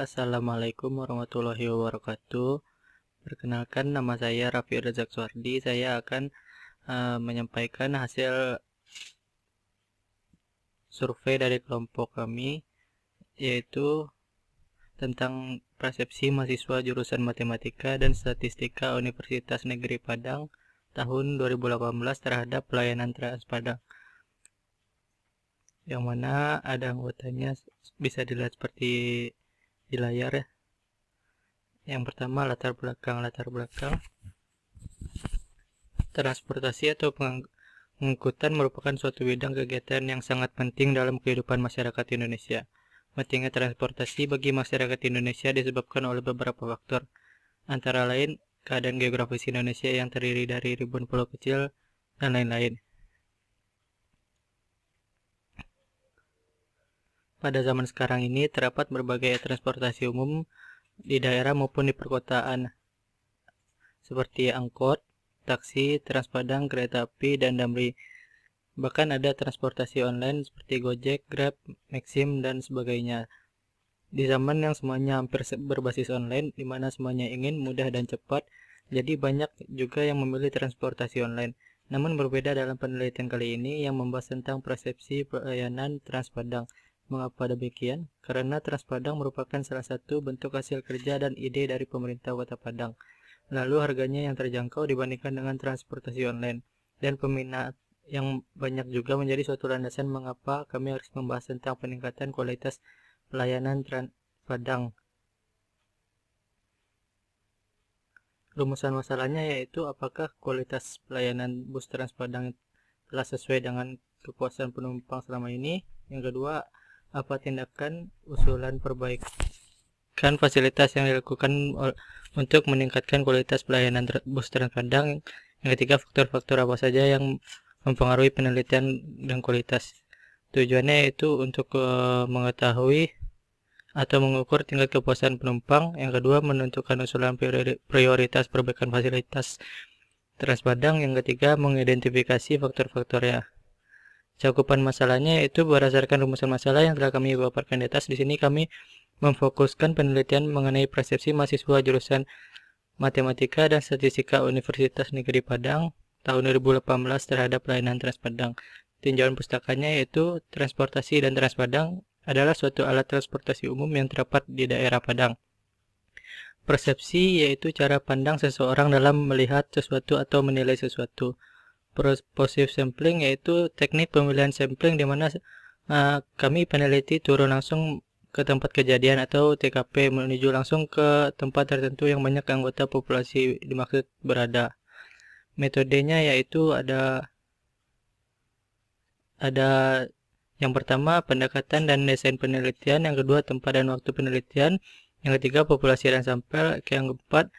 Assalamualaikum warahmatullahi wabarakatuh. Perkenalkan, nama saya Raffi Razak Suardi. Saya akan menyampaikan hasil survei dari kelompok kami, yaitu tentang persepsi mahasiswa jurusan Matematika dan Statistika Universitas Negeri Padang tahun 2018 terhadap pelayanan Trans Padang, yang mana ada anggotanya bisa dilihat seperti di layar ya. Yang pertama, latar belakang. Transportasi atau pengangkutan merupakan suatu bidang kegiatan yang sangat penting dalam kehidupan masyarakat Indonesia. Pentingnya transportasi bagi masyarakat Indonesia disebabkan oleh beberapa faktor, antara lain keadaan geografis Indonesia yang terdiri dari ribuan pulau kecil dan lain-lain. Pada zaman sekarang ini terdapat berbagai transportasi umum di daerah maupun di perkotaan, seperti angkot, taksi, Trans Padang, kereta api, dan Damri. Bahkan ada transportasi online seperti Gojek, Grab, Maxim, dan sebagainya. Di zaman yang semuanya hampir berbasis online, di mana semuanya ingin mudah dan cepat, jadi banyak juga yang memilih transportasi online. Namun berbeda dalam penelitian kali ini yang membahas tentang persepsi pelayanan Trans Padang. Mengapa demikian? Karena Trans Padang merupakan salah satu bentuk hasil kerja dan ide dari pemerintah Kota Padang. Lalu harganya yang terjangkau dibandingkan dengan transportasi online, dan peminat yang banyak juga menjadi suatu landasan mengapa kami harus membahas tentang peningkatan kualitas pelayanan Trans Padang. Rumusan masalahnya yaitu apakah kualitas pelayanan bus Trans Padang telah sesuai dengan kepuasan penumpang selama ini. Yang kedua, apa tindakan usulan perbaikan fasilitas yang dilakukan untuk meningkatkan kualitas pelayanan bus Trans Padang. Yang ketiga, faktor-faktor apa saja yang mempengaruhi penelitian dan kualitas. Tujuannya yaitu untuk mengetahui atau mengukur tingkat kepuasan penumpang. Yang kedua, menentukan usulan prioritas perbaikan fasilitas Trans Padang. Yang ketiga, mengidentifikasi faktor-faktornya. Cakupan masalahnya yaitu berdasarkan rumusan masalah yang telah kami paparkan di atas. Di sini kami memfokuskan penelitian mengenai persepsi mahasiswa jurusan Matematika dan Statistika Universitas Negeri Padang tahun 2018 terhadap pelayanan Trans Padang. Tinjauan pustakanya yaitu transportasi dan Trans Padang adalah suatu alat transportasi umum yang terdapat di daerah Padang. Persepsi yaitu cara pandang seseorang dalam melihat sesuatu atau menilai sesuatu. Positive sampling yaitu teknik pemilihan sampling di mana kami peneliti turun langsung ke tempat kejadian atau TKP, menuju langsung ke tempat tertentu yang banyak anggota populasi dimaksud berada. Metodenya yaitu ada yang pertama pendekatan dan desain penelitian, yang kedua tempat dan waktu penelitian, yang ketiga populasi dan sampel, yang keempat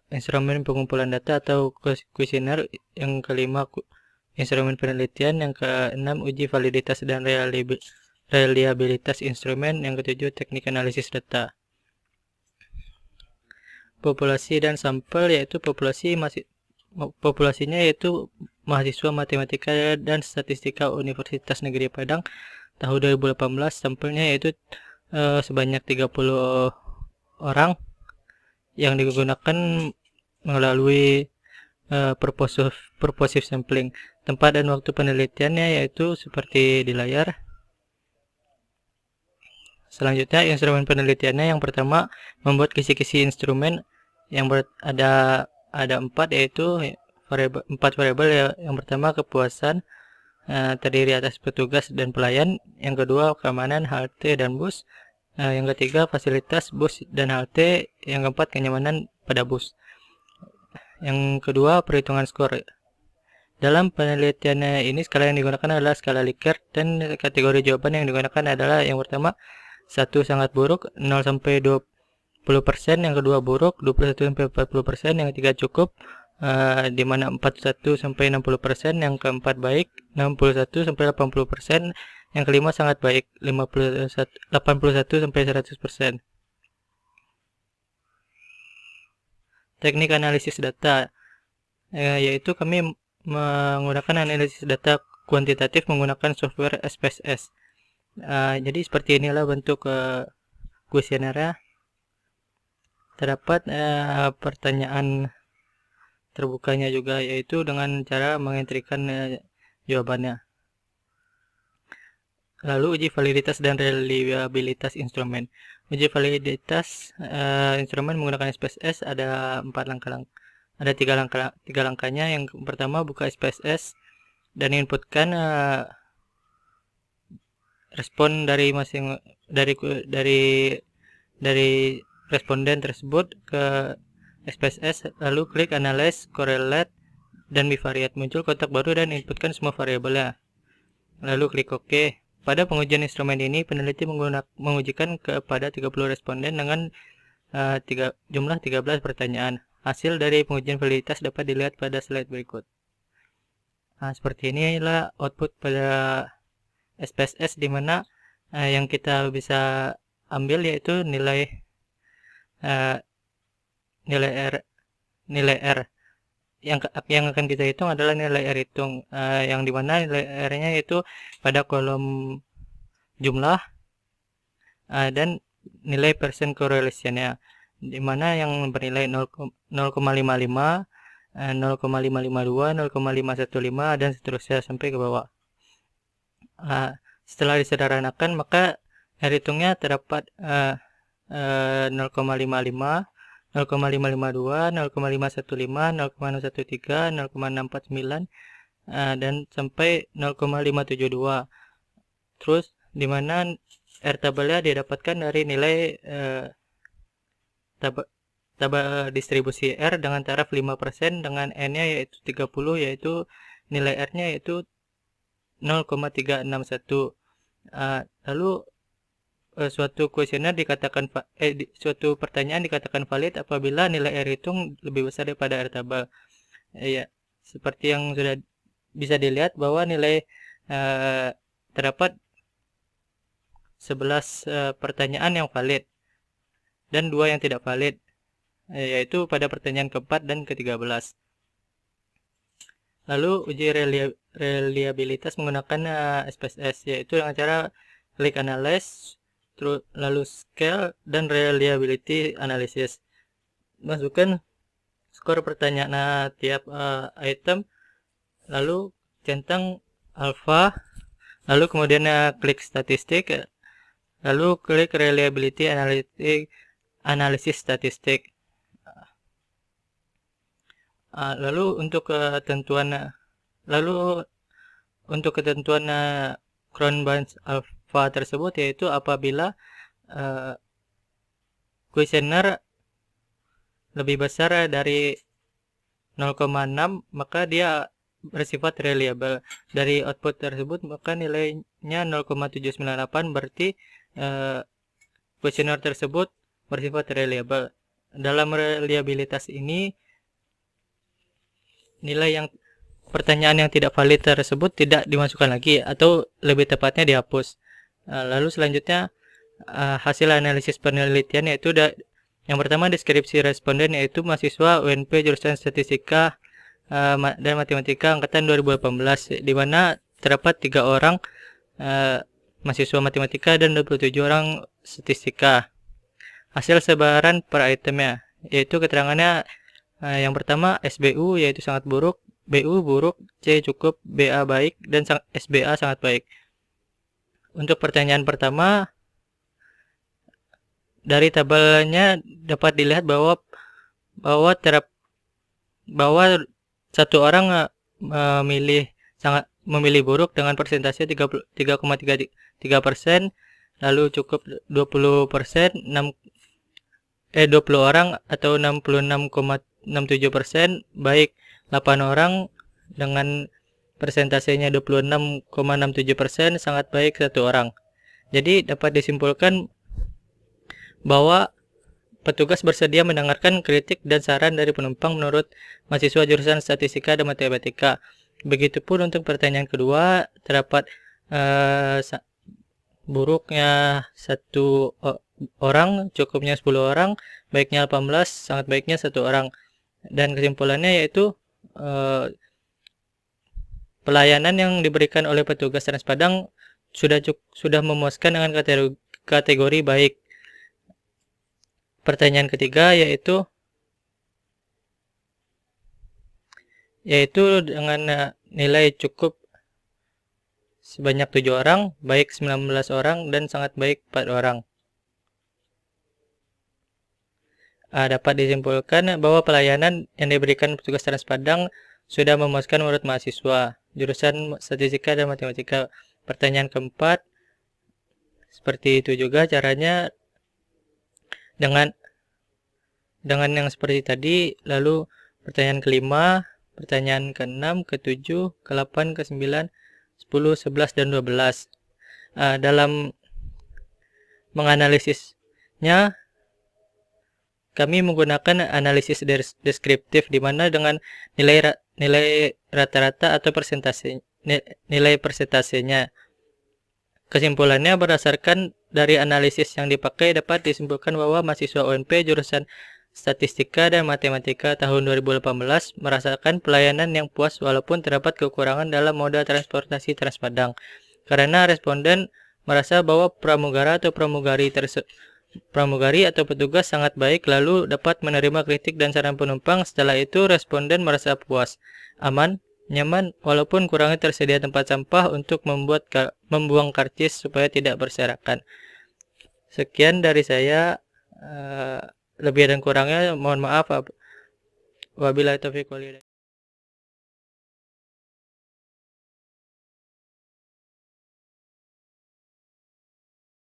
instrumen pengumpulan data atau kuesioner, yang kelima instrumen penelitian, yang keenam uji validitas dan reliabilitas instrumen, yang ketujuh teknik analisis data. Populasi dan sampel yaitu populasinya yaitu mahasiswa Matematika dan Statistika Universitas Negeri Padang tahun 2018. Sampelnya yaitu sebanyak 30 orang yang digunakan melalui purposive sampling. Tempat dan waktu penelitiannya yaitu seperti di layar. Selanjutnya, instrumen penelitiannya yang pertama membuat kisi-kisi instrumen yang ada 4, yaitu empat variabel. Yang pertama kepuasan, terdiri atas petugas dan pelayan. Yang kedua keamanan halte dan bus. Yang ketiga fasilitas bus dan halte. Yang keempat kenyamanan pada bus. Yang kedua perhitungan skor. Dalam penelitiannya ini skala yang digunakan adalah skala Likert, dan kategori jawaban yang digunakan adalah yang pertama 1 sangat buruk 0 sampai 20%, yang kedua buruk 21 sampai 40%, yang ketiga cukup di mana 41 sampai 60%, yang keempat baik 61 sampai 80%, yang kelima sangat baik 81 sampai 100%. Teknik analisis data yaitu kami menggunakan analisis data kuantitatif menggunakan software SPSS. Jadi seperti inilah bentuk kuesionernya terdapat pertanyaan terbukanya juga, yaitu dengan cara mengentrikan jawabannya. Lalu uji validitas dan reliabilitas instrumen. Uji validitas instrumen menggunakan SPSS ada tiga langkahnya. Yang pertama, buka SPSS dan inputkan respon dari responden tersebut ke SPSS, lalu klik analyze, correlate, dan bivariate. Muncul kotak baru dan inputkan semua variabelnya. Lalu klik OK. Pada pengujian instrumen ini, peneliti mengujikan kepada 30 responden dengan jumlah 13 pertanyaan. Hasil dari pengujian validitas dapat dilihat pada slide berikut. Nah, seperti inilah output pada SPSS, di mana yang kita bisa ambil yaitu nilai R. Yang akan kita hitung adalah nilai R hitung, yang dimana nilai R-nya itu pada kolom jumlah dan nilai percent correlation-nya, dimana yang bernilai 0,55, 0,552, 0,515, dan seterusnya sampai ke bawah. Setelah disederhanakan, maka R hitungnya terdapat 0,55, 0,552, 0,515, 0,013, 0,649, dan sampai 0,572. Terus dimana R tabelnya didapatkan dari nilai tabel distribusi R dengan taraf 5% dengan N-nya yaitu 30, yaitu nilai R-nya yaitu 0,361. Lalu suatu kuesioner suatu pertanyaan dikatakan valid apabila nilai R hitung lebih besar daripada R tabel. Ya, seperti yang sudah bisa dilihat bahwa nilai terdapat 11 pertanyaan yang valid dan 2 yang tidak valid, yaitu pada pertanyaan keempat dan ke-13. Lalu uji reliabilitas menggunakan SPSS, yaitu dengan cara klik analyze, lalu scale, dan reliability analysis. Masukkan skor pertanyaan tiap item, lalu centang alpha, lalu kemudian klik statistik, lalu klik reliability analysis statistik. Lalu untuk ketentuan Cron-Bands alpha tersebut, yaitu apabila kuesioner lebih besar dari 0,6, maka dia bersifat reliable. Dari output tersebut maka nilainya 0,798, berarti kuesioner tersebut bersifat reliable. Dalam reliabilitas ini, nilai pertanyaan yang tidak valid tersebut tidak dimasukkan lagi, atau lebih tepatnya dihapus. Lalu selanjutnya hasil analisis penelitian, yaitu yang pertama deskripsi responden, yaitu mahasiswa UNP jurusan Statistika dan Matematika angkatan 2018, di mana terdapat 3 orang mahasiswa Matematika dan 27 orang Statistika. Hasil sebaran per itemnya, yaitu keterangannya yang pertama SBU yaitu sangat buruk, BU buruk, C cukup, BA baik, dan SBA sangat baik. Untuk pertanyaan pertama, dari tabelnya dapat dilihat bahwa satu orang memilih buruk dengan persentase 3,33%, lalu cukup 20%, 20 orang atau 66,67%, baik 8 orang dengan persentasenya 26,67%, sangat baik 1 orang. Jadi dapat disimpulkan bahwa petugas bersedia mendengarkan kritik dan saran dari penumpang menurut mahasiswa jurusan Statistika dan Matematika. Begitupun untuk pertanyaan kedua, terdapat buruknya 1 orang, cukupnya 10 orang, baiknya 18, sangat baiknya 1 orang. Dan kesimpulannya yaitu pelayanan yang diberikan oleh petugas Trans Padang sudah memuaskan dengan kategori baik. Pertanyaan ketiga yaitu dengan nilai cukup sebanyak 7 orang, baik 19 orang, dan sangat baik 4 orang. Dapat disimpulkan bahwa pelayanan yang diberikan petugas Trans Padang sudah memuaskan menurut mahasiswa jurusan Statistika dan Matematika. Pertanyaan keempat, seperti itu juga caranya dengan yang seperti tadi. Lalu pertanyaan kelima, pertanyaan ke-6, ke-7, ke-8, ke-9, 10, 11, dan 12. Dalam menganalisisnya, kami menggunakan analisis deskriptif, di mana dengan nilai rata-rata atau nilai persentasenya. Kesimpulannya, berdasarkan dari analisis yang dipakai, dapat disimpulkan bahwa mahasiswa UNP jurusan Statistika dan Matematika tahun 2018 merasakan pelayanan yang puas walaupun terdapat kekurangan dalam moda transportasi Trans Padang. Karena responden merasa bahwa pramugara atau pramugari atau petugas sangat baik, lalu dapat menerima kritik dan saran penumpang. Setelah itu, responden merasa puas, aman, nyaman, walaupun kurangnya tersedia tempat sampah untuk membuang karcis supaya tidak berserakan. Sekian dari saya. Lebih dan kurangnya mohon maaf. Wabillahi taufiq wal hidayah.